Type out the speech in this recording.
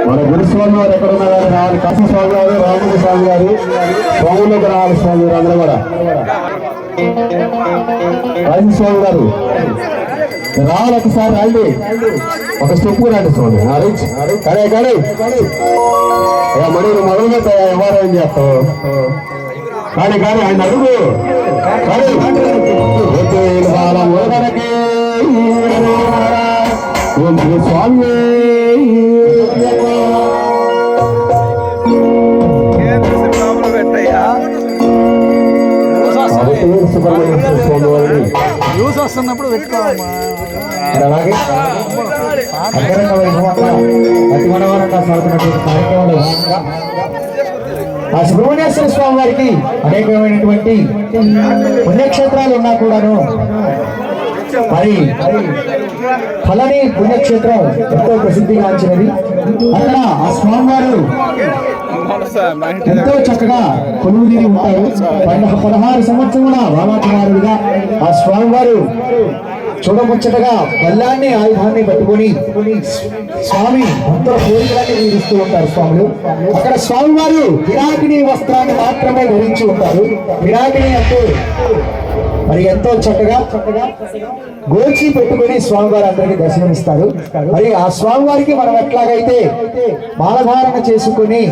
మన గురుస్వామి వారు ఎక్కడ ఉన్నా కానీ రావాలి. కాశీ స్వామి గారు, రాముడి స్వామి గారు, స్వాములకు రావాలి. స్వామి గారు అందరూ కూడా కాశీ స్వామి గారు రావాలి. ఒకసారి రండి, ఒక స్టెప్ రండి స్వామి. కడే కడే మరి మొదలు పెట్టా ఎవరు ఏం చేస్తావు కానీ కానీ ఆయన అడుగు స్వామి న్యూస్ వస్తున్నప్పుడు పెట్టుకోవాలమ్మా. అలాగే అంగరంగ వైభవంగా అతి మనోహరంగా సాగుతున్నటువంటి కార్యక్రమంలో భాగంగా ఆ సుబ్రహ్మణ్యేశ్వర స్వామి వారికి అనేకమైనటువంటి పుణ్యక్షేత్రాలు ఉన్నా కూడాను మరి ఫలని పుణ్యక్షేత్రం ఎంతో ప్రసిద్ధిగాంచినది. అక్కడ ఆ స్వామివారు ఎంతో చక్కగా కొలువు తీరి ఉంటారు. 16 సంవత్సరముల రామకుమారుడిగా ఆ స్వామివారు చూడముచ్చటగా బల్లాన్ని ఆయుధాన్ని పట్టుకొని స్వామి భక్తుల కోరికలన్నీ తీరుస్తూ ఉంటారు స్వాములు. అక్కడ స్వామివారు విరాగిణి వస్త్రాన్ని మాత్రమే ధరించి ఉంటారు. విరాగిణి అంటే మరి ఎంతో చక్కగా గోచి పెట్టుకుని స్వామివారు అందరికీ దర్శనమిస్తారు. మరి ఆ స్వామివారికి మనం ఎట్లాగైతే మాలధారణ చేసుకుని